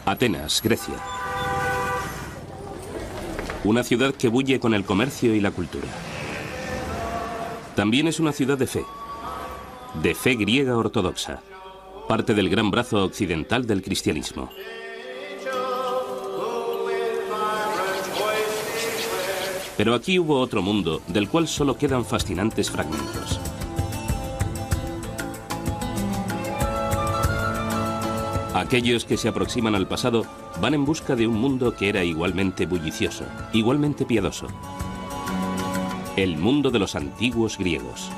Atenas, Grecia. Una ciudad que bulle con el comercio y la cultura. También es una ciudad de fe griega ortodoxa, parte del gran brazo occidental del cristianismo. Pero aquí hubo otro mundo, del cual solo quedan fascinantes fragmentos. Aquellos que se aproximan al pasado van en busca de un mundo que era igualmente bullicioso, igualmente piadoso. El mundo de los antiguos griegos.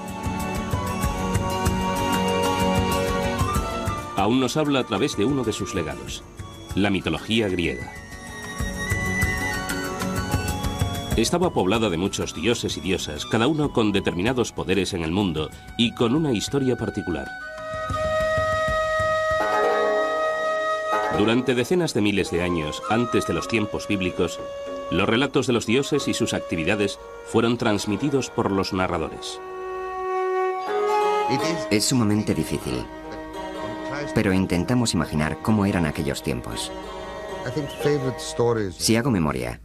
Aún nos habla a través de uno de sus legados, la mitología griega. Estaba poblada de muchos dioses y diosas, cada uno con determinados poderes en el mundo y con una historia particular. Durante decenas de miles de años antes de los tiempos bíblicos, los relatos de los dioses y sus actividades fueron transmitidos por los narradores. Es sumamente difícil, pero intentamos imaginar cómo eran aquellos tiempos. Si hago memoria,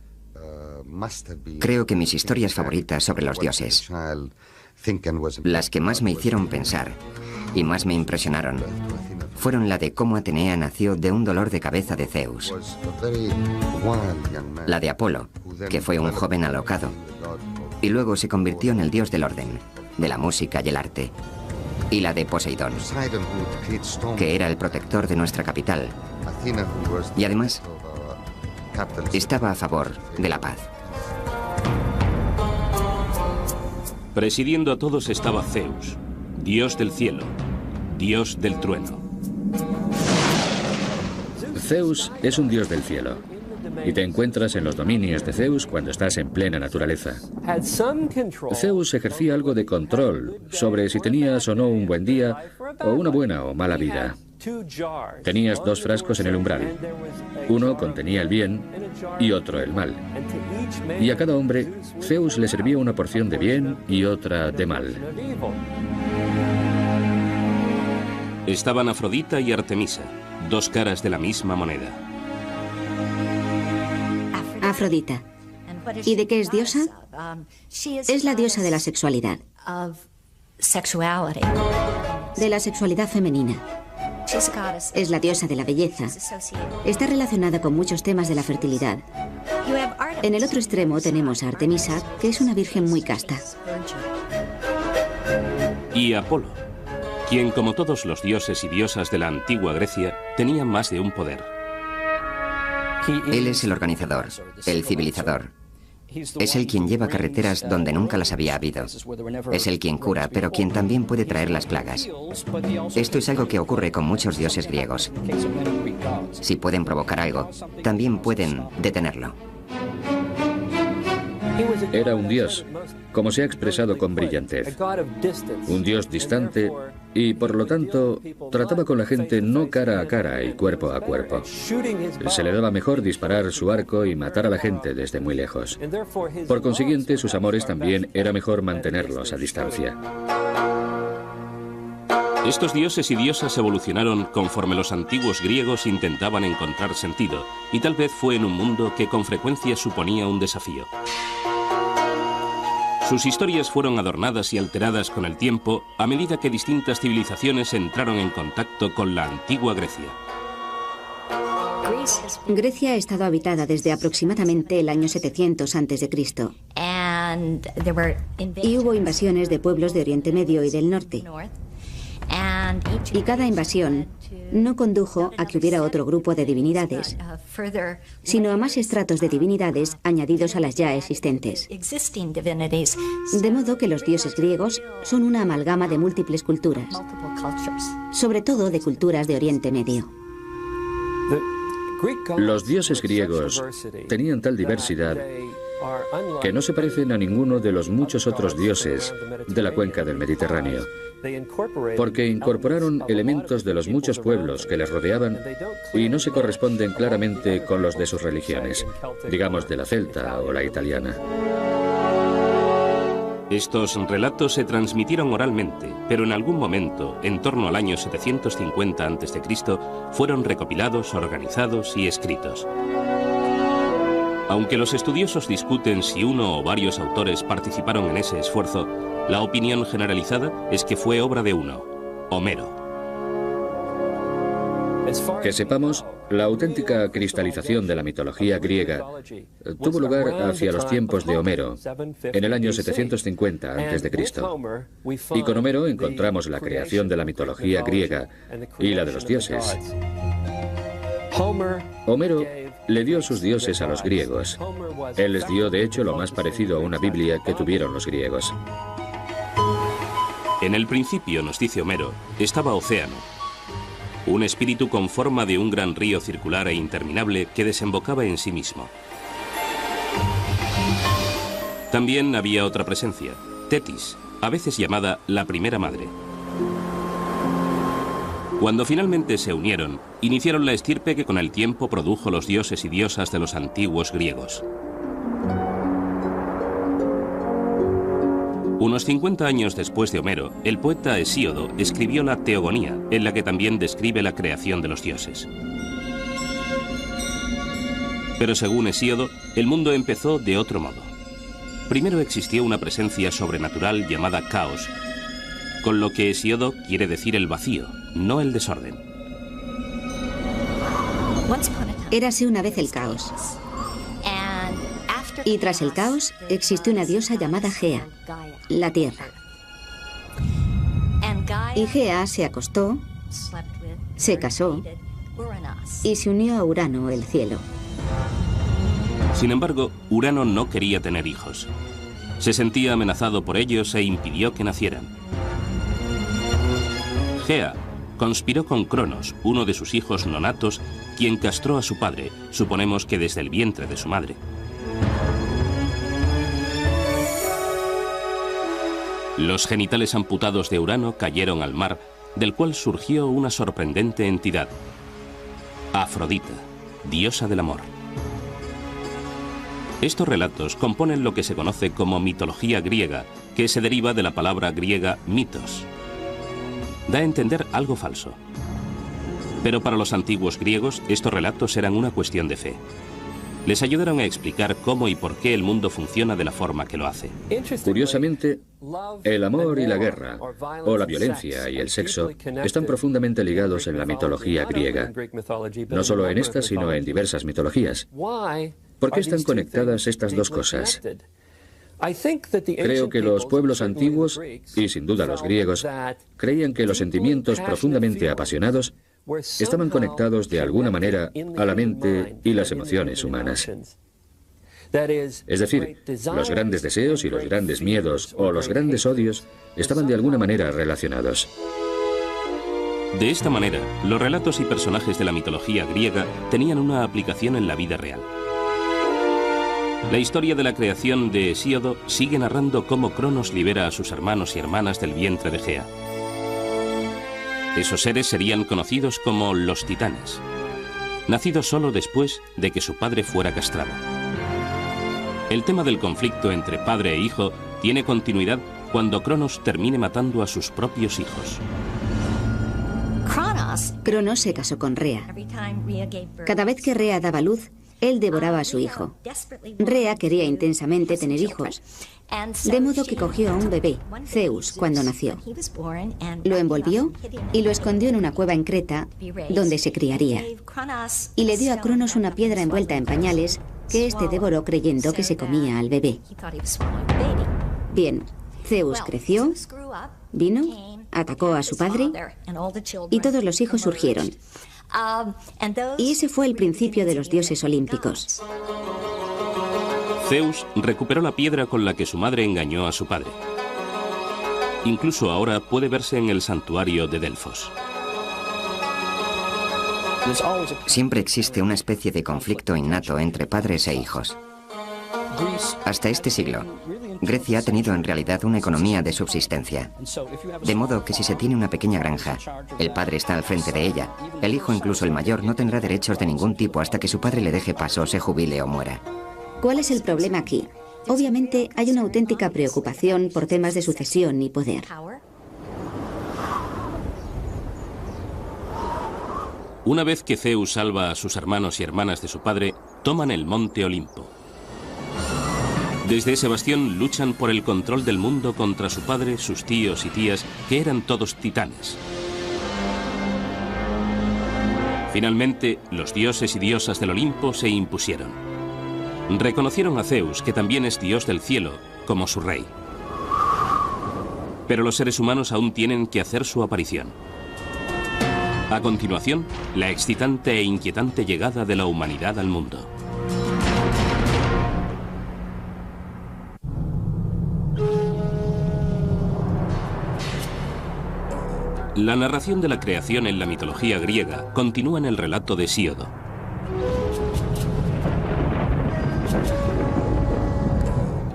creo que mis historias favoritas sobre los dioses, las que más me hicieron pensar y más me impresionaron, fueron la de cómo Atenea nació de un dolor de cabeza de Zeus, la de Apolo, que fue un joven alocado, y luego se convirtió en el dios del orden, de la música y el arte, y la de Poseidón, que era el protector de nuestra capital, y además estaba a favor de la paz. Presidiendo a todos estaba Zeus, dios del cielo, dios del trueno. Zeus es un dios del cielo, y te encuentras en los dominios de Zeus cuando estás en plena naturaleza. Zeus ejercía algo de control sobre si tenías o no un buen día, o una buena o mala vida. Tenías dos frascos en el umbral. Uno contenía el bien y otro el mal. Y a cada hombre, Zeus le servía una porción de bien y otra de mal. Estaban Afrodita y Artemisa, dos caras de la misma moneda. Afrodita. ¿Y de qué es diosa? Es la diosa de la sexualidad. De la sexualidad femenina. Es la diosa de la belleza. Está relacionada con muchos temas de la fertilidad. En el otro extremo tenemos a Artemisa, que es una virgen muy casta. Y Apolo, quien, como todos los dioses y diosas de la antigua Grecia, tenía más de un poder. Él es el organizador, el civilizador. Es el quien lleva carreteras donde nunca las había habido. Es el quien cura, pero quien también puede traer las plagas. Esto es algo que ocurre con muchos dioses griegos. Si pueden provocar algo, también pueden detenerlo. Era un dios, como se ha expresado con brillantez. Un dios distante y, por lo tanto, trataba con la gente no cara a cara y cuerpo a cuerpo. Se le daba mejor disparar su arco y matar a la gente desde muy lejos. Por consiguiente, sus amores también era mejor mantenerlos a distancia. Estos dioses y diosas evolucionaron conforme los antiguos griegos intentaban encontrar sentido, y tal vez fue en un mundo que con frecuencia suponía un desafío. Sus historias fueron adornadas y alteradas con el tiempo a medida que distintas civilizaciones entraron en contacto con la antigua Grecia. Grecia ha estado habitada desde aproximadamente el año 700 a.C. Y hubo invasiones de pueblos de Oriente Medio y del norte. Y cada invasión no condujo a que hubiera otro grupo de divinidades, sino a más estratos de divinidades añadidos a las ya existentes. De modo que los dioses griegos son una amalgama de múltiples culturas, sobre todo de culturas de Oriente Medio. Los dioses griegos tenían tal diversidad que no se parecen a ninguno de los muchos otros dioses de la cuenca del Mediterráneo, porque incorporaron elementos de los muchos pueblos que les rodeaban y no se corresponden claramente con los de sus religiones, digamos de la celta o la italiana. Estos relatos se transmitieron oralmente, pero en algún momento, en torno al año 750 a.C., fueron recopilados, organizados y escritos. Aunque los estudiosos discuten si uno o varios autores participaron en ese esfuerzo, la opinión generalizada es que fue obra de uno, Homero. Que sepamos, la auténtica cristalización de la mitología griega tuvo lugar hacia los tiempos de Homero, en el año 750 a.C. Y con Homero encontramos la creación de la mitología griega y la de los dioses. Homero le dio sus dioses a los griegos. Él les dio, de hecho, lo más parecido a una Biblia que tuvieron los griegos. En el principio, nos dice Homero, estaba Océano, un espíritu con forma de un gran río circular e interminable que desembocaba en sí mismo. También había otra presencia, Tetis, a veces llamada la primera madre. Cuando finalmente se unieron, iniciaron la estirpe que con el tiempo produjo los dioses y diosas de los antiguos griegos. Unos 50 años después de Homero, el poeta Hesíodo escribió la Teogonía, en la que también describe la creación de los dioses. Pero según Hesíodo, el mundo empezó de otro modo. Primero existió una presencia sobrenatural llamada caos, con lo que Hesíodo quiere decir el vacío, no el desorden. Érase una vez el caos. Y tras el caos existió una diosa llamada Gea, la tierra. Y Gea se acostó, se casó y se unió a Urano, el cielo. Sin embargo, Urano no quería tener hijos. Se sentía amenazado por ellos e impidió que nacieran. Gea conspiró con Cronos, uno de sus hijos nonatos, quien castró a su padre, suponemos que desde el vientre de su madre. Los genitales amputados de Urano cayeron al mar, del cual surgió una sorprendente entidad, Afrodita, diosa del amor. Estos relatos componen lo que se conoce como mitología griega, que se deriva de la palabra griega mitos. Da a entender algo falso. Pero para los antiguos griegos, estos relatos eran una cuestión de fe. Les ayudaron a explicar cómo y por qué el mundo funciona de la forma que lo hace. Curiosamente, el amor y la guerra, o la violencia y el sexo, están profundamente ligados en la mitología griega. No solo en esta, sino en diversas mitologías. ¿Por qué están conectadas estas dos cosas? Creo que los pueblos antiguos, y sin duda los griegos, creían que los sentimientos profundamente apasionados estaban conectados de alguna manera a la mente y las emociones humanas. Es decir, los grandes deseos y los grandes miedos o los grandes odios estaban de alguna manera relacionados. De esta manera, los relatos y personajes de la mitología griega tenían una aplicación en la vida real. La historia de la creación de Hesíodo sigue narrando cómo Cronos libera a sus hermanos y hermanas del vientre de Gea. Esos seres serían conocidos como los titanes, nacidos solo después de que su padre fuera castrado. El tema del conflicto entre padre e hijo tiene continuidad cuando Cronos termine matando a sus propios hijos. Cronos se casó con Rea. Cada vez que Rea daba luz, él devoraba a su hijo. Rea quería intensamente tener hijos, de modo que cogió a un bebé, Zeus, cuando nació. Lo envolvió y lo escondió en una cueva en Creta, donde se criaría. Y le dio a Cronos una piedra envuelta en pañales que éste devoró creyendo que se comía al bebé. Bien, Zeus creció, vino, atacó a su padre y todos los hijos surgieron. Y ese fue el principio de los dioses olímpicos. Zeus recuperó la piedra con la que su madre engañó a su padre. Incluso ahora puede verse en el santuario de Delfos. Siempre existe una especie de conflicto innato entre padres e hijos. Hasta este siglo, Grecia ha tenido en realidad una economía de subsistencia. De modo que si se tiene una pequeña granja, el padre está al frente de ella, el hijo, incluso el mayor, no tendrá derechos de ningún tipo hasta que su padre le deje paso, se jubile o muera. ¿Cuál es el problema aquí? Obviamente hay una auténtica preocupación por temas de sucesión y poder. Una vez que Zeus salva a sus hermanos y hermanas de su padre, toman el monte Olimpo. Desde ese bastión luchan por el control del mundo contra su padre, sus tíos y tías, que eran todos titanes. Finalmente, los dioses y diosas del Olimpo se impusieron. Reconocieron a Zeus, que también es dios del cielo, como su rey. Pero los seres humanos aún tienen que hacer su aparición. A continuación, la excitante e inquietante llegada de la humanidad al mundo. La narración de la creación en la mitología griega continúa en el relato de Hesíodo.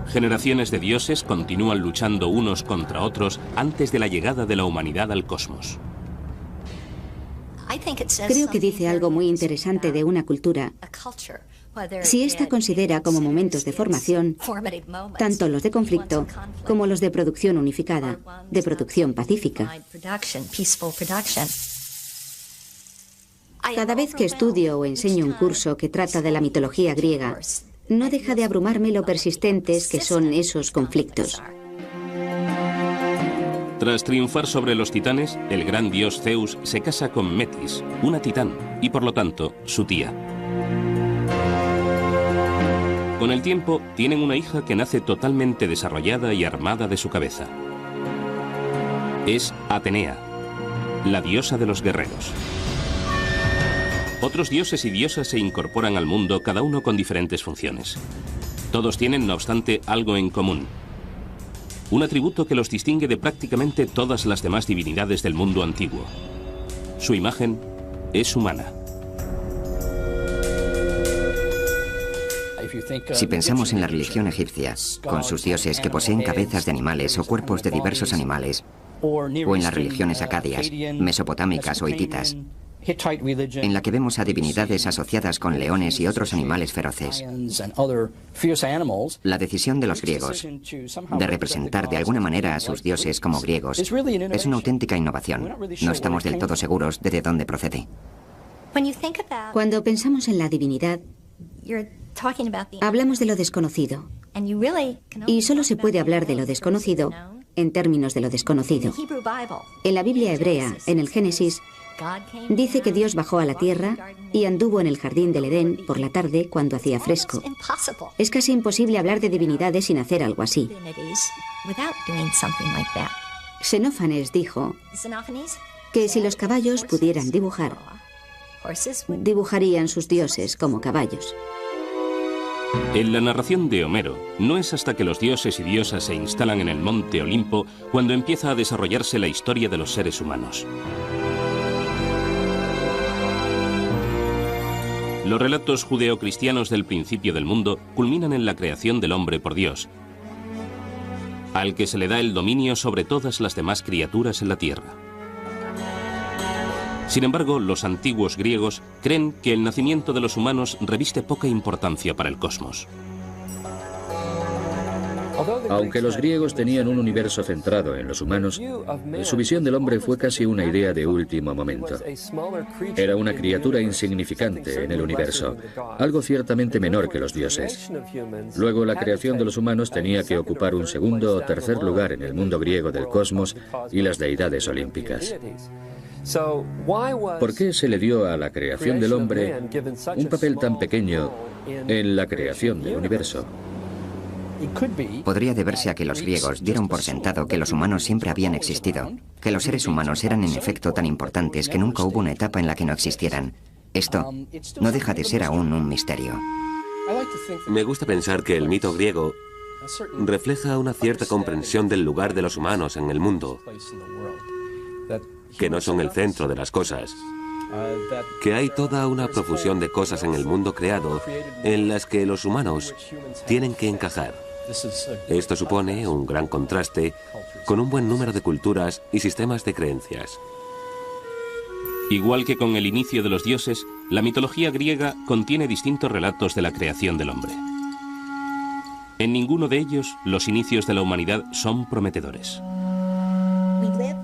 Generaciones de dioses continúan luchando unos contra otros antes de la llegada de la humanidad al cosmos. Creo que dice algo muy interesante de una cultura. Si ésta considera como momentos de formación tanto los de conflicto como los de producción unificada, de producción pacífica. Cada vez que estudio o enseño un curso que trata de la mitología griega, no deja de abrumarme lo persistentes que son esos conflictos. Tras triunfar sobre los titanes, el gran dios Zeus se casa con Metis, una titán, y por lo tanto, su tía. Con el tiempo, tienen una hija que nace totalmente desarrollada y armada de su cabeza. Es Atenea, la diosa de los guerreros. Otros dioses y diosas se incorporan al mundo, cada uno con diferentes funciones. Todos tienen, no obstante, algo en común. Un atributo que los distingue de prácticamente todas las demás divinidades del mundo antiguo. Su imagen es humana. Si pensamos en la religión egipcia, con sus dioses que poseen cabezas de animales o cuerpos de diversos animales, o en las religiones acadias, mesopotámicas o hititas, en la que vemos a divinidades asociadas con leones y otros animales feroces, la decisión de los griegos de representar de alguna manera a sus dioses como griegos es una auténtica innovación. No estamos del todo seguros de dónde procede. Cuando pensamos en la divinidad, hablamos de lo desconocido. Y solo se puede hablar de lo desconocido en términos de lo desconocido. En la Biblia hebrea, en el Génesis, dice que Dios bajó a la tierra y anduvo en el jardín del Edén por la tarde cuando hacía fresco. Es casi imposible hablar de divinidades sin hacer algo así. Xenófanes dijo que si los caballos pudieran dibujar, dibujarían sus dioses como caballos. En la narración de Homero, no es hasta que los dioses y diosas se instalan en el monte Olimpo cuando empieza a desarrollarse la historia de los seres humanos. Los relatos judeocristianos del principio del mundo culminan en la creación del hombre por Dios, al que se le da el dominio sobre todas las demás criaturas en la tierra. Sin embargo, los antiguos griegos creen que el nacimiento de los humanos reviste poca importancia para el cosmos. Aunque los griegos tenían un universo centrado en los humanos, su visión del hombre fue casi una idea de último momento. Era una criatura insignificante en el universo, algo ciertamente menor que los dioses. Luego, la creación de los humanos tenía que ocupar un segundo o tercer lugar en el mundo griego del cosmos y las deidades olímpicas. ¿Por qué se le dio a la creación del hombre un papel tan pequeño en la creación del universo? Podría deberse a que los griegos dieron por sentado que los humanos siempre habían existido, que los seres humanos eran en efecto tan importantes que nunca hubo una etapa en la que no existieran. Esto no deja de ser aún un misterio. Me gusta pensar que el mito griego refleja una cierta comprensión del lugar de los humanos en el mundo, que no son el centro de las cosas, que hay toda una profusión de cosas en el mundo creado en las que los humanos tienen que encajar. Esto supone un gran contraste con un buen número de culturas y sistemas de creencias. Igual que con el inicio de los dioses, la mitología griega contiene distintos relatos de la creación del hombre. En ninguno de ellos los inicios de la humanidad son prometedores.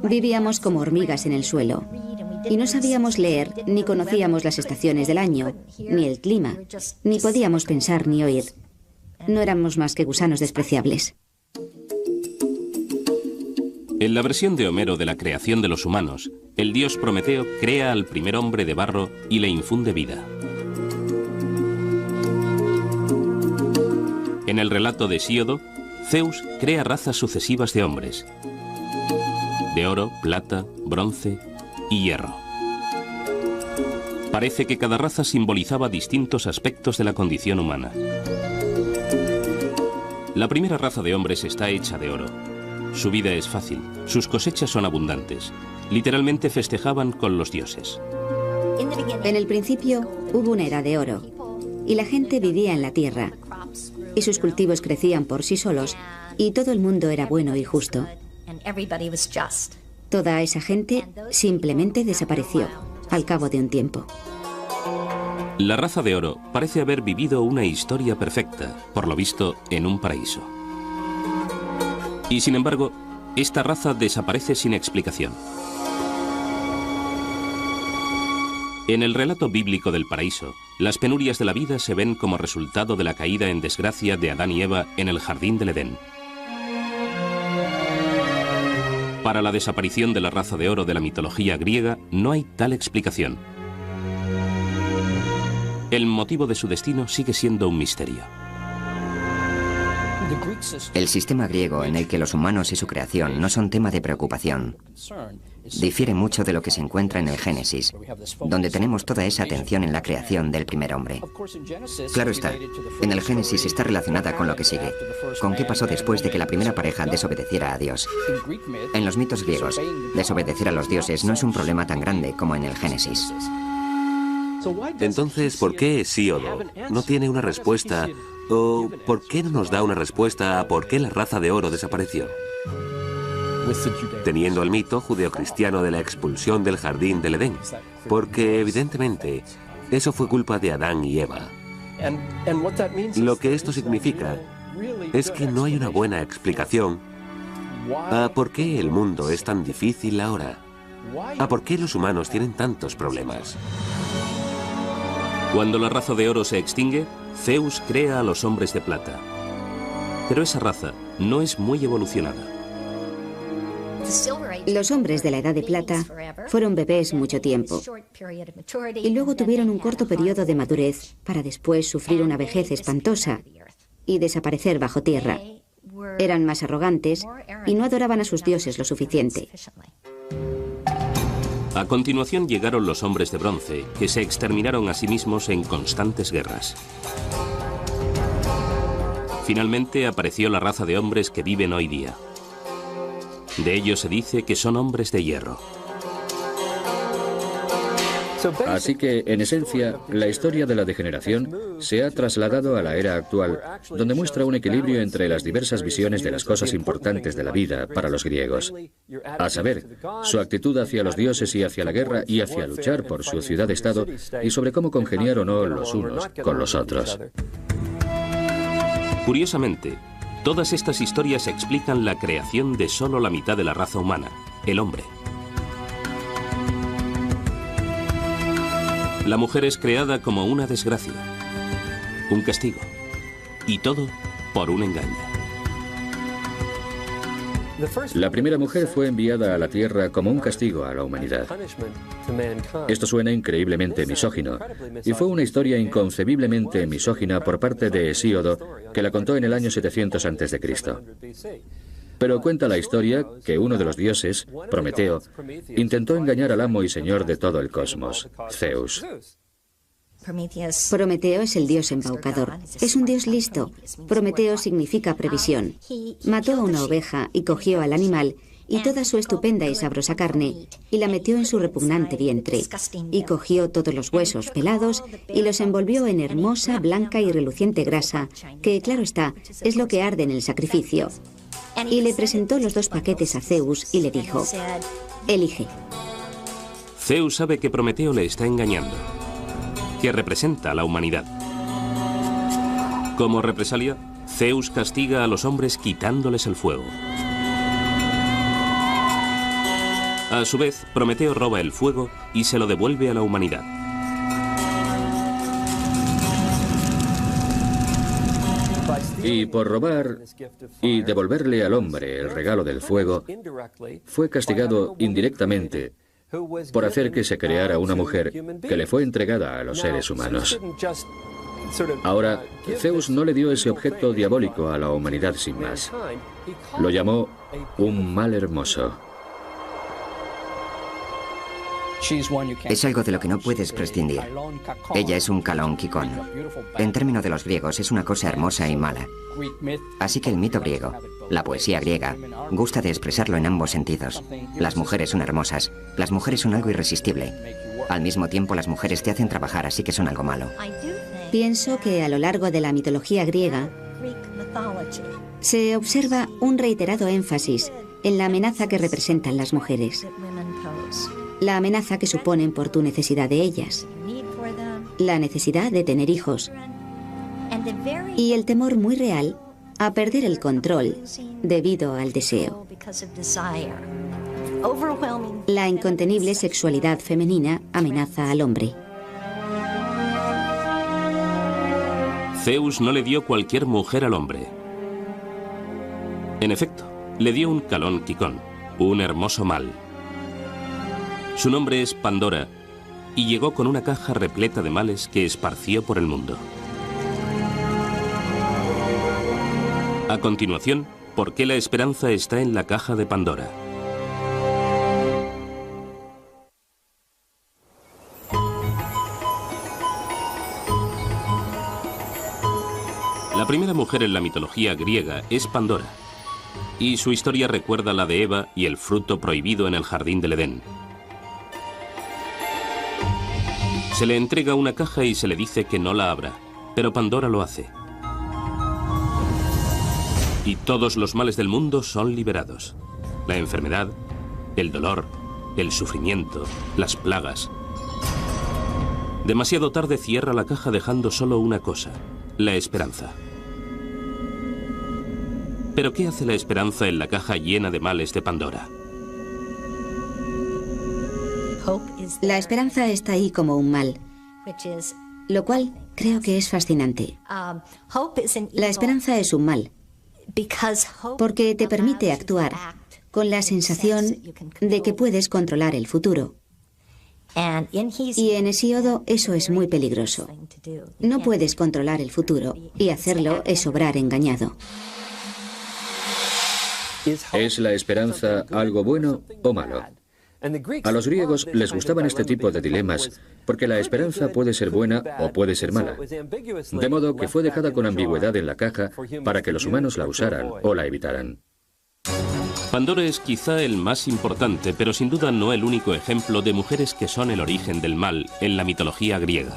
Vivíamos como hormigas en el suelo y no sabíamos leer ni conocíamos las estaciones del año, ni el clima, ni podíamos pensar ni oír. No éramos más que gusanos despreciables. En la versión de Homero de la creación de los humanos, el dios Prometeo crea al primer hombre de barro y le infunde vida. En el relato de Hesíodo, Zeus crea razas sucesivas de hombres, de oro, plata, bronce y hierro. Parece que cada raza simbolizaba distintos aspectos de la condición humana. La primera raza de hombres está hecha de oro. Su vida es fácil, sus cosechas son abundantes. Literalmente festejaban con los dioses. En el principio hubo una era de oro y la gente vivía en la tierra y sus cultivos crecían por sí solos y todo el mundo era bueno y justo. Toda esa gente simplemente desapareció al cabo de un tiempo. La raza de oro parece haber vivido una historia perfecta, por lo visto, en un paraíso. Y sin embargo, esta raza desaparece sin explicación. En el relato bíblico del paraíso, las penurias de la vida se ven como resultado de la caída en desgracia de Adán y Eva en el jardín del Edén. Para la desaparición de la raza de oro de la mitología griega no hay tal explicación. El motivo de su destino sigue siendo un misterio. El sistema griego en el que los humanos y su creación no son tema de preocupación difiere mucho de lo que se encuentra en el Génesis, donde tenemos toda esa atención en la creación del primer hombre. Claro está, en el Génesis está relacionada con lo que sigue, con qué pasó después de que la primera pareja desobedeciera a Dios. En los mitos griegos, desobedecer a los dioses no es un problema tan grande como en el Génesis. Entonces, ¿por qué Hesíodo no tiene una respuesta? ¿O por qué no nos da una respuesta a por qué la raza de oro desapareció? Teniendo el mito judeocristiano de la expulsión del jardín del Edén, porque evidentemente eso fue culpa de Adán y Eva. Lo que esto significa es que no hay una buena explicación a por qué el mundo es tan difícil ahora, a por qué los humanos tienen tantos problemas. Cuando la raza de oro se extingue, Zeus crea a los hombres de plata. Pero esa raza no es muy evolucionada. Los hombres de la Edad de Plata fueron bebés mucho tiempo y luego tuvieron un corto periodo de madurez para después sufrir una vejez espantosa y desaparecer bajo tierra. Eran más arrogantes y no adoraban a sus dioses lo suficiente. A continuación llegaron los hombres de bronce, que se exterminaron a sí mismos en constantes guerras. Finalmente apareció la raza de hombres que viven hoy día. De ellos se dice que son hombres de hierro. Así que, en esencia, la historia de la degeneración se ha trasladado a la era actual, donde muestra un equilibrio entre las diversas visiones de las cosas importantes de la vida para los griegos. A saber, su actitud hacia los dioses y hacia la guerra y hacia luchar por su ciudad-estado y sobre cómo congeniar o no los unos con los otros. Curiosamente, todas estas historias explican la creación de solo la mitad de la raza humana, el hombre. La mujer es creada como una desgracia, un castigo, y todo por un engaño. La primera mujer fue enviada a la Tierra como un castigo a la humanidad. Esto suena increíblemente misógino, y fue una historia inconcebiblemente misógina por parte de Hesíodo, que la contó en el año 700 a.C. Pero cuenta la historia que uno de los dioses, Prometeo, intentó engañar al amo y señor de todo el cosmos, Zeus. Prometeo es el dios embaucador. Es un dios listo. Prometeo significa previsión. Mató a una oveja y cogió al animal y toda su estupenda y sabrosa carne y la metió en su repugnante vientre. Y cogió todos los huesos pelados y los envolvió en hermosa, blanca y reluciente grasa, que, claro está, es lo que arde en el sacrificio. Y le presentó los 2 paquetes a Zeus y le dijo: elige. Zeus sabe que Prometeo le está engañando, que representa a la humanidad. Como represalia, Zeus castiga a los hombres quitándoles el fuego. A su vez, Prometeo roba el fuego y se lo devuelve a la humanidad. Y por robar y devolverle al hombre el regalo del fuego, fue castigado indirectamente por hacer que se creara una mujer que le fue entregada a los seres humanos. Ahora, Zeus no le dio ese objeto diabólico a la humanidad sin más. Lo llamó un mal hermoso. Es algo de lo que no puedes prescindir. Ella es un Kalón Kikón. En términos de los griegos, es una cosa hermosa y mala. Así que el mito griego, la poesía griega, gusta de expresarlo en ambos sentidos. Las mujeres son hermosas. Las mujeres son algo irresistible. Al mismo tiempo, las mujeres te hacen trabajar, así que son algo malo. Pienso que a lo largo de la mitología griega se observa un reiterado énfasis en la amenaza que representan las mujeres. La amenaza que suponen por tu necesidad de ellas, la necesidad de tener hijos y el temor muy real a perder el control debido al deseo. La incontenible sexualidad femenina amenaza al hombre. Zeus no le dio cualquier mujer al hombre. En efecto, le dio un Kalón Kikón, un hermoso mal. Su nombre es Pandora, y llegó con una caja repleta de males que esparció por el mundo. A continuación, ¿por qué la esperanza está en la caja de Pandora? La primera mujer en la mitología griega es Pandora, y su historia recuerda la de Eva y el fruto prohibido en el jardín del Edén. Se le entrega una caja y se le dice que no la abra, pero Pandora lo hace. Y todos los males del mundo son liberados. La enfermedad, el dolor, el sufrimiento, las plagas. Demasiado tarde cierra la caja dejando solo una cosa, la esperanza. ¿Pero qué hace la esperanza en la caja llena de males de Pandora? La esperanza está ahí como un mal, lo cual creo que es fascinante. La esperanza es un mal, porque te permite actuar con la sensación de que puedes controlar el futuro. Y en Hesíodo eso es muy peligroso. No puedes controlar el futuro, y hacerlo es obrar engañado. ¿Es la esperanza algo bueno o malo? A los griegos les gustaban este tipo de dilemas porque la esperanza puede ser buena o puede ser mala. De modo que fue dejada con ambigüedad en la caja para que los humanos la usaran o la evitaran. Pandora es quizá el más importante, pero sin duda no el único ejemplo de mujeres que son el origen del mal en la mitología griega.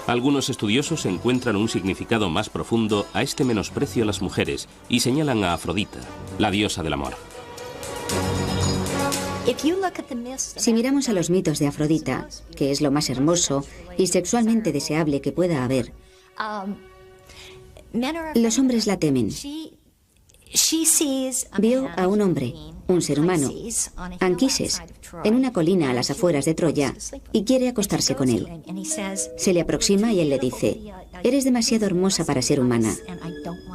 Algunos estudiosos encuentran un significado más profundo a este menosprecio a las mujeres y señalan a Afrodita, la diosa del amor. Si miramos a los mitos de Afrodita, que es lo más hermoso y sexualmente deseable que pueda haber, los hombres la temen. Vio a un hombre, un ser humano, Anquises, en una colina a las afueras de Troya y quiere acostarse con él. Se le aproxima y él le dice: «Eres demasiado hermosa para ser humana.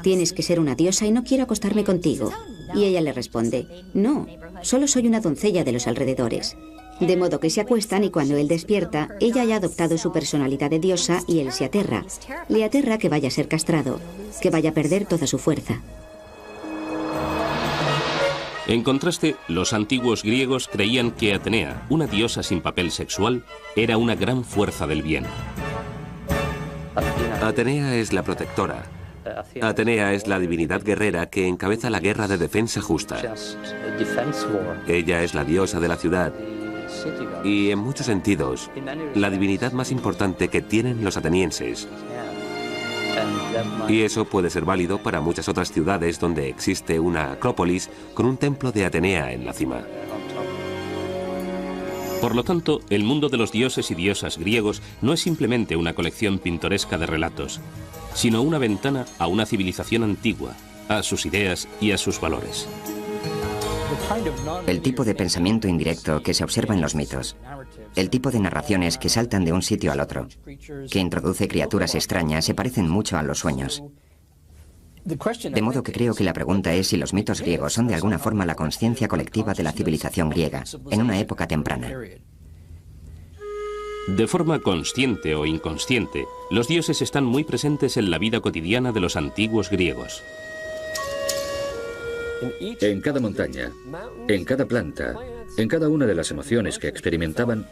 Tienes que ser una diosa y no quiero acostarme contigo». Y ella le responde: «No, solo soy una doncella de los alrededores». De modo que se acuestan y cuando él despierta, ella ya ha adoptado su personalidad de diosa y él se aterra. Le aterra que vaya a ser castrado, que vaya a perder toda su fuerza. En contraste, los antiguos griegos creían que Atenea, una diosa sin papel sexual, era una gran fuerza del bien. Atenea es la protectora. Atenea es la divinidad guerrera que encabeza la guerra de defensa justa. Ella es la diosa de la ciudad y, en muchos sentidos, la divinidad más importante que tienen los atenienses. Y eso puede ser válido para muchas otras ciudades donde existe una acrópolis con un templo de Atenea en la cima. Por lo tanto, el mundo de los dioses y diosas griegos no es simplemente una colección pintoresca de relatos. sino una ventana a una civilización antigua, a sus ideas y a sus valores. El tipo de pensamiento indirecto que se observa en los mitos, el tipo de narraciones que saltan de un sitio al otro, que introduce criaturas extrañas, se parecen mucho a los sueños. De modo que creo que la pregunta es si los mitos griegos son de alguna forma la conciencia colectiva de la civilización griega, en una época temprana. De forma consciente o inconsciente, los dioses están muy presentes en la vida cotidiana de los antiguos griegos. En cada montaña, en cada planta, en cada una de las emociones que experimentaban,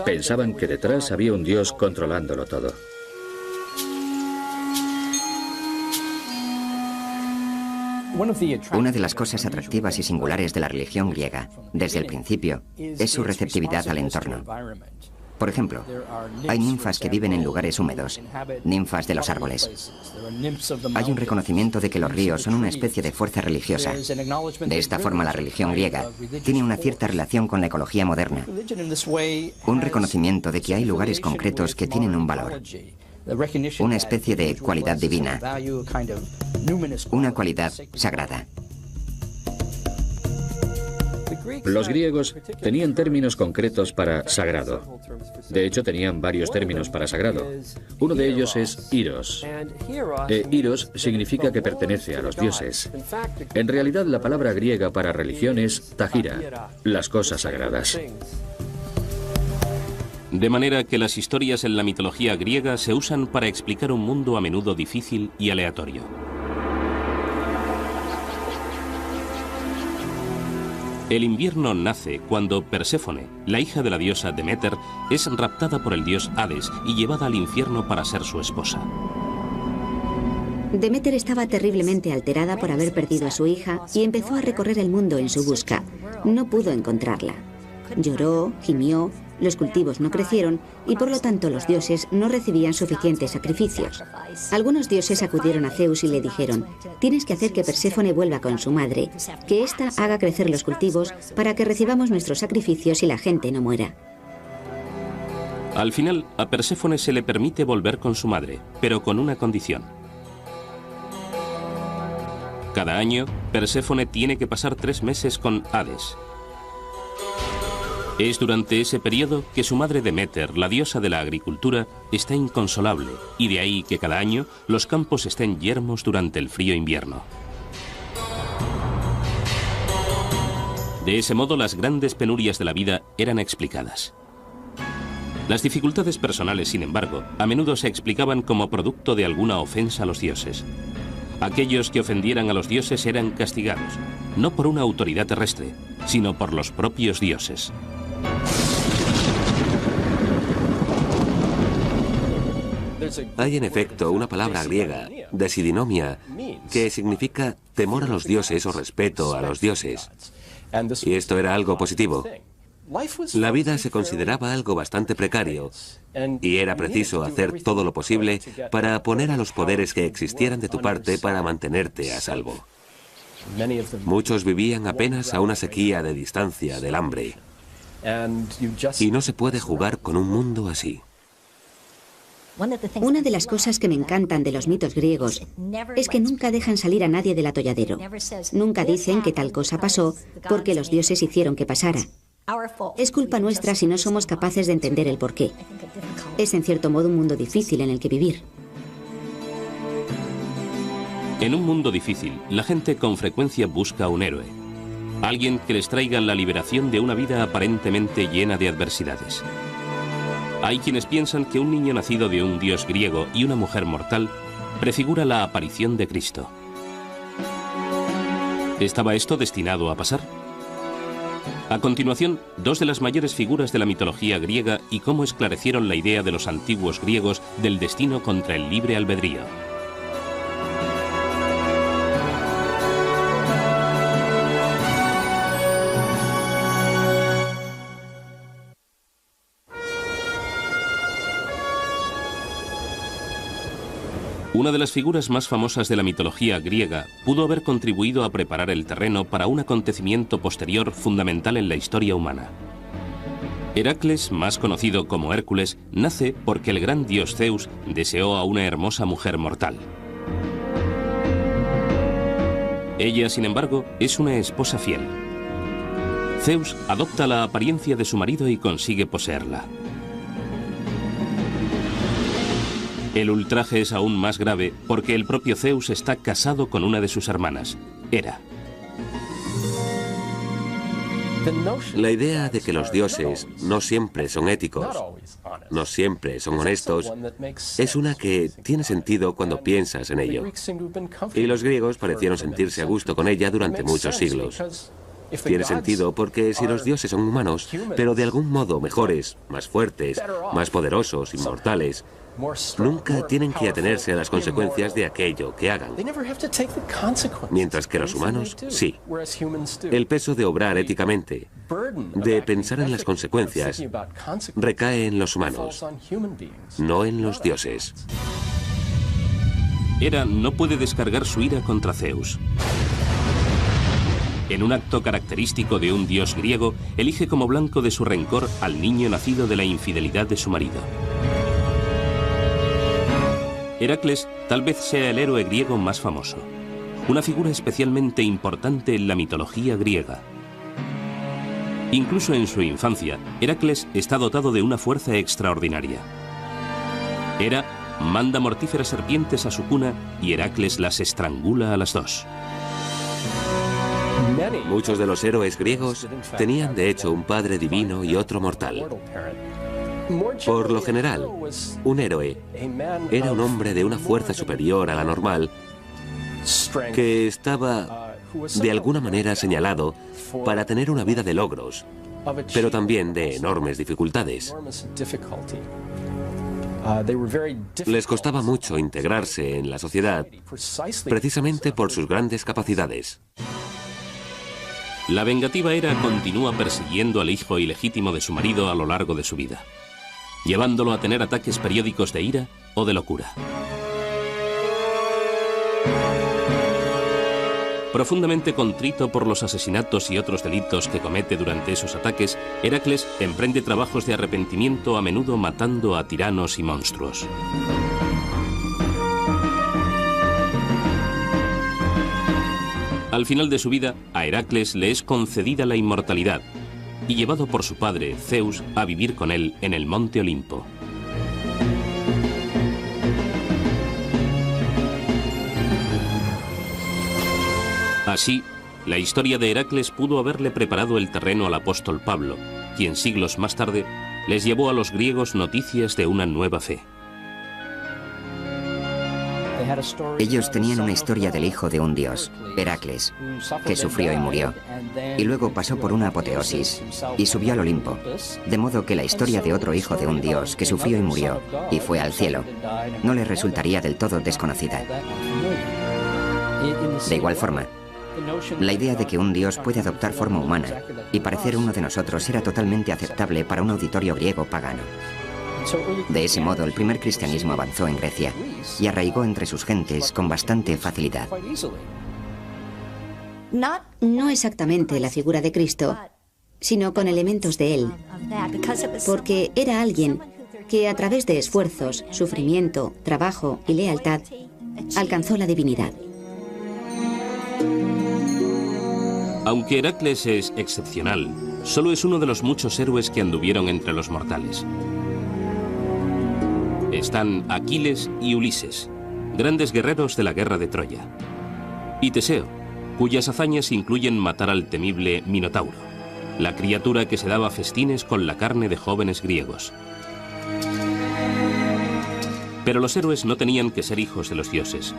pensaban que detrás había un dios controlándolo todo. Una de las cosas atractivas y singulares de la religión griega, desde el principio, es su receptividad al entorno. Por ejemplo, hay ninfas que viven en lugares húmedos, ninfas de los árboles. Hay un reconocimiento de que los ríos son una especie de fuerza religiosa. De esta forma, la religión griega tiene una cierta relación con la ecología moderna. Un reconocimiento de que hay lugares concretos que tienen un valor. Una especie de cualidad divina. Una cualidad sagrada. Los griegos tenían términos concretos para sagrado. De hecho, tenían varios términos para sagrado. Uno de ellos es Iros. Iros significa que pertenece a los dioses. En realidad, la palabra griega para religión es tagira, las cosas sagradas. De manera que las historias en la mitología griega se usan para explicar un mundo a menudo difícil y aleatorio. El invierno nace cuando Perséfone, la hija de la diosa Deméter, es raptada por el dios Hades y llevada al infierno para ser su esposa. Deméter estaba terriblemente alterada por haber perdido a su hija y empezó a recorrer el mundo en su busca. No pudo encontrarla. Lloró, gimió, los cultivos no crecieron y por lo tanto los dioses no recibían suficientes sacrificios. Algunos dioses acudieron a Zeus y le dijeron: tienes que hacer que Perséfone vuelva con su madre, que ésta haga crecer los cultivos para que recibamos nuestros sacrificios y la gente no muera. Al final, a Perséfone se le permite volver con su madre, pero con una condición. Cada año, Perséfone tiene que pasar 3 meses con Hades. Es durante ese periodo que su madre Deméter, la diosa de la agricultura, está inconsolable, y de ahí que cada año los campos estén yermos durante el frío invierno. De ese modo, las grandes penurias de la vida eran explicadas. Las dificultades personales, sin embargo, a menudo se explicaban como producto de alguna ofensa a los dioses. Aquellos que ofendieran a los dioses eran castigados, no por una autoridad terrestre, sino por los propios dioses. Hay en efecto una palabra griega, desidinomia, que significa temor a los dioses o respeto a los dioses. Y esto era algo positivo. La vida se consideraba algo bastante precario y era preciso hacer todo lo posible para poner a los poderes que existieran de tu parte para mantenerte a salvo. Muchos vivían apenas a una sequía de distancia del hambre. Y no se puede jugar con un mundo así. Una de las cosas que me encantan de los mitos griegos es que nunca dejan salir a nadie del atolladero. Nunca dicen que tal cosa pasó porque los dioses hicieron que pasara. Es culpa nuestra si no somos capaces de entender el porqué. Es en cierto modo un mundo difícil en el que vivir. En un mundo difícil, la gente con frecuencia busca un héroe. Alguien que les traiga la liberación de una vida aparentemente llena de adversidades. Hay quienes piensan que un niño nacido de un dios griego y una mujer mortal prefigura la aparición de Cristo. ¿Estaba esto destinado a pasar? A continuación, 2 de las mayores figuras de la mitología griega y cómo esclarecieron la idea de los antiguos griegos del destino contra el libre albedrío. Una de las figuras más famosas de la mitología griega pudo haber contribuido a preparar el terreno para un acontecimiento posterior fundamental en la historia humana. Heracles, más conocido como Hércules, nace porque el gran dios Zeus deseó a una hermosa mujer mortal. Ella, sin embargo, es una esposa fiel. Zeus adopta la apariencia de su marido y consigue poseerla. El ultraje es aún más grave porque el propio Zeus está casado con una de sus hermanas, Hera. La idea de que los dioses no siempre son éticos, no siempre son honestos, es una que tiene sentido cuando piensas en ello. Y los griegos parecieron sentirse a gusto con ella durante muchos siglos. Tiene sentido porque si los dioses son humanos, pero de algún modo mejores, más fuertes, más poderosos, inmortales, nunca tienen que atenerse a las consecuencias de aquello que hagan. Mientras que los humanos, sí. El peso de obrar éticamente, de pensar en las consecuencias, recae en los humanos, no en los dioses. Hera no puede descargar su ira contra Zeus. En un acto característico de un dios griego, elige como blanco de su rencor al niño nacido de la infidelidad de su marido. Heracles tal vez sea el héroe griego más famoso, una figura especialmente importante en la mitología griega. Incluso en su infancia, Heracles está dotado de una fuerza extraordinaria. Hera manda mortíferas serpientes a su cuna y Heracles las estrangula a las dos. Muchos de los héroes griegos tenían de hecho un padre divino y otro mortal. Por lo general, un héroe era un hombre de una fuerza superior a la normal que estaba de alguna manera señalado para tener una vida de logros, pero también de enormes dificultades. Les costaba mucho integrarse en la sociedad precisamente por sus grandes capacidades. La vengativa Hera continúa persiguiendo al hijo ilegítimo de su marido a lo largo de su vida, llevándolo a tener ataques periódicos de ira o de locura. Profundamente contrito por los asesinatos y otros delitos que comete durante esos ataques, Heracles emprende trabajos de arrepentimiento, a menudo matando a tiranos y monstruos. Al final de su vida, a Heracles le es concedida la inmortalidad y llevado por su padre, Zeus, a vivir con él en el monte Olimpo. Así, la historia de Heracles pudo haberle preparado el terreno al apóstol Pablo, quien siglos más tarde les llevó a los griegos noticias de una nueva fe. Ellos tenían una historia del hijo de un dios, Heracles, que sufrió y murió, y luego pasó por una apoteosis y subió al Olimpo, de modo que la historia de otro hijo de un dios que sufrió y murió y fue al cielo no les resultaría del todo desconocida. De igual forma, la idea de que un dios puede adoptar forma humana y parecer uno de nosotros era totalmente aceptable para un auditorio griego pagano. De ese modo, el primer cristianismo avanzó en Grecia y arraigó entre sus gentes con bastante facilidad. No exactamente la figura de Cristo, sino con elementos de él, porque era alguien que a través de esfuerzos, sufrimiento, trabajo y lealtad alcanzó la divinidad. Aunque Heracles es excepcional, solo es uno de los muchos héroes que anduvieron entre los mortales. Están Aquiles y Ulises, grandes guerreros de la guerra de Troya, y Teseo, cuyas hazañas incluyen matar al temible Minotauro, la criatura que se daba festines con la carne de jóvenes griegos. Pero los héroes no tenían que ser hijos de los dioses.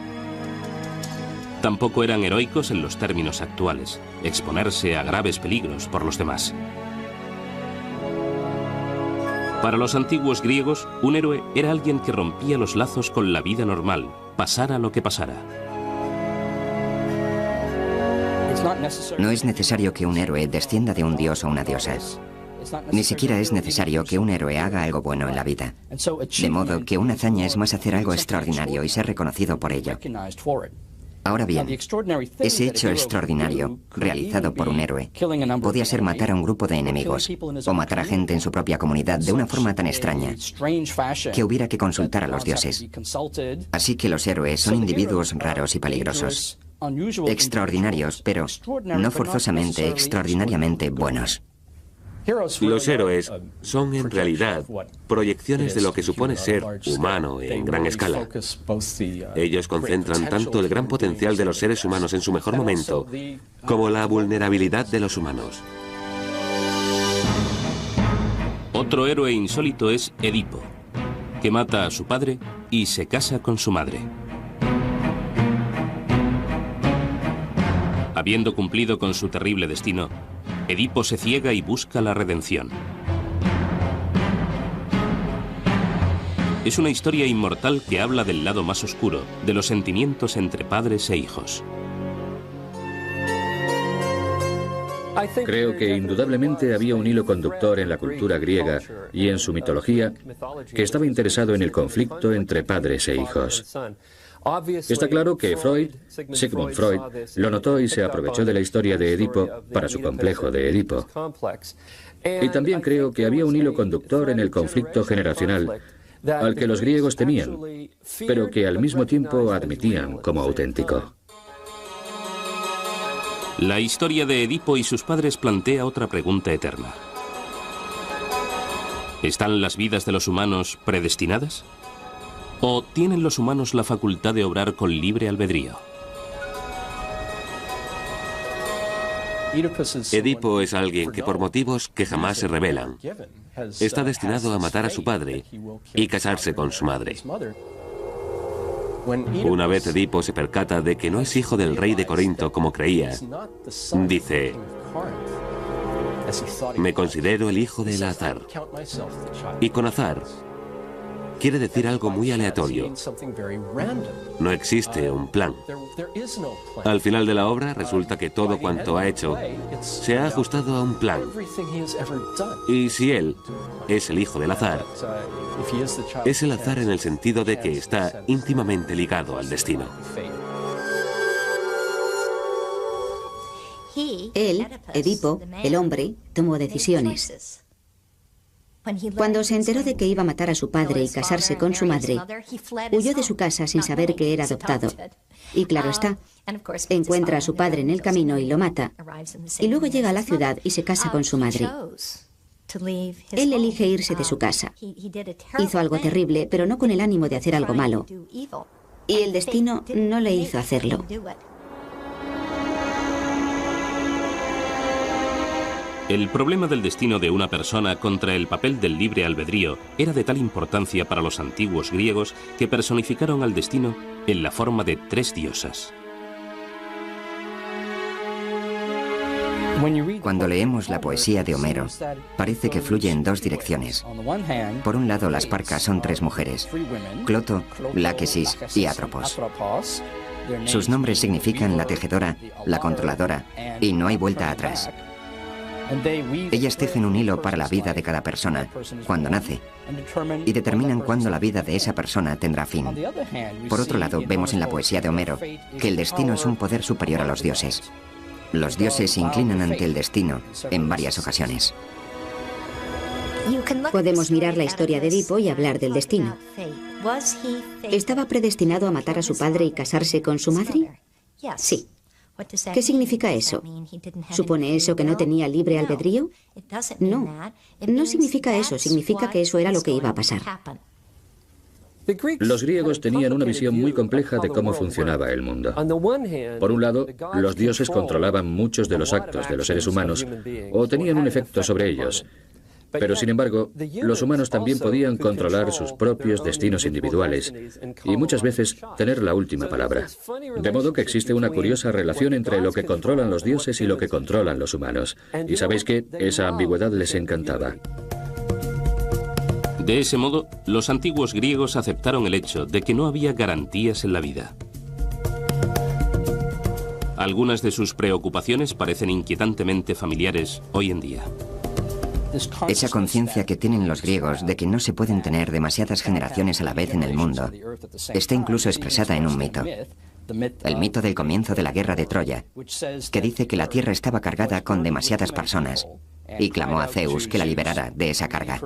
Tampoco eran heroicos en los términos actuales, exponerse a graves peligros por los demás. Para los antiguos griegos, un héroe era alguien que rompía los lazos con la vida normal, pasara lo que pasara. No es necesario que un héroe descienda de un dios o una diosa. Ni siquiera es necesario que un héroe haga algo bueno en la vida. De modo que una hazaña es más hacer algo extraordinario y ser reconocido por ello. Ahora bien, ese hecho extraordinario, realizado por un héroe, podía ser matar a un grupo de enemigos, o matar a gente en su propia comunidad de una forma tan extraña que hubiera que consultar a los dioses. Así que los héroes son individuos raros y peligrosos, extraordinarios, pero no forzosamente extraordinariamente buenos. Los héroes son en realidad proyecciones de lo que supone ser humano en gran escala. Ellos concentran tanto el gran potencial de los seres humanos en su mejor momento como la vulnerabilidad de los humanos. Otro héroe insólito es Edipo, que mata a su padre y se casa con su madre. Habiendo cumplido con su terrible destino, Edipo se ciega y busca la redención. Es una historia inmortal que habla del lado más oscuro de los sentimientos entre padres e hijos. Creo que indudablemente había un hilo conductor en la cultura griega y en su mitología que estaba interesado en el conflicto entre padres e hijos. Está claro que Sigmund Freud, lo notó y se aprovechó de la historia de Edipo para su complejo de Edipo. Y también creo que había un hilo conductor en el conflicto generacional al que los griegos temían, pero que al mismo tiempo admitían como auténtico. La historia de Edipo y sus padres plantea otra pregunta eterna. ¿Están las vidas de los humanos predestinadas? ¿O tienen los humanos la facultad de obrar con libre albedrío? Edipo es alguien que por motivos que jamás se revelan, está destinado a matar a su padre y casarse con su madre. Una vez Edipo se percata de que no es hijo del rey de Corinto como creía, dice: me considero el hijo del azar. Y con azar quiere decir algo muy aleatorio. No existe un plan. Al final de la obra resulta que todo cuanto ha hecho se ha ajustado a un plan. Y si él es el hijo del azar, es el azar en el sentido de que está íntimamente ligado al destino. Él, Edipo, el hombre, tomó decisiones. Cuando se enteró de que iba a matar a su padre y casarse con su madre, huyó de su casa sin saber que era adoptado. Y claro está, encuentra a su padre en el camino y lo mata. Y luego llega a la ciudad y se casa con su madre. Él elige irse de su casa. Hizo algo terrible, pero no con el ánimo de hacer algo malo. Y el destino no le hizo hacerlo. El problema del destino de una persona contra el papel del libre albedrío era de tal importancia para los antiguos griegos que personificaron al destino en la forma de 3 diosas. Cuando leemos la poesía de Homero, parece que fluye en 2 direcciones. Por un lado, las Parcas son 3 mujeres: Cloto, Láquesis y Atropos. Sus nombres significan la tejedora, la controladora, y no hay vuelta atrás. Ellas tejen un hilo para la vida de cada persona cuando nace y determinan cuándo la vida de esa persona tendrá fin. Por otro lado, vemos en la poesía de Homero que el destino es un poder superior a los dioses. Los dioses se inclinan ante el destino en varias ocasiones. Podemos mirar la historia de Edipo y hablar del destino. ¿Estaba predestinado a matar a su padre y casarse con su madre? Sí. ¿Qué significa eso? ¿Supone eso que no tenía libre albedrío? No, no significa eso, significa que eso era lo que iba a pasar. Los griegos tenían una visión muy compleja de cómo funcionaba el mundo. Por un lado, los dioses controlaban muchos de los actos de los seres humanos o tenían un efecto sobre ellos. Pero sin embargo, los humanos también podían controlar sus propios destinos individuales y muchas veces tener la última palabra. De modo que existe una curiosa relación entre lo que controlan los dioses y lo que controlan los humanos. Y sabéis que esa ambigüedad les encantaba. De ese modo, los antiguos griegos aceptaron el hecho de que no había garantías en la vida. Algunas de sus preocupaciones parecen inquietantemente familiares hoy en día. Esa conciencia que tienen los griegos de que no se pueden tener demasiadas generaciones a la vez en el mundo está incluso expresada en un mito. el mito del comienzo de la guerra de Troya, que dice que la tierra estaba cargada con demasiadas personas, y clamó a Zeus que la liberara de esa carga.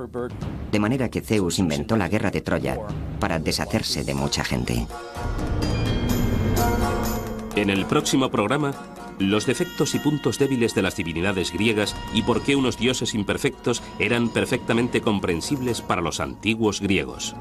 De manera que Zeus inventó la guerra de Troya para deshacerse de mucha gente. En el próximo programa, los defectos y puntos débiles de las divinidades griegas y por qué unos dioses imperfectos eran perfectamente comprensibles para los antiguos griegos.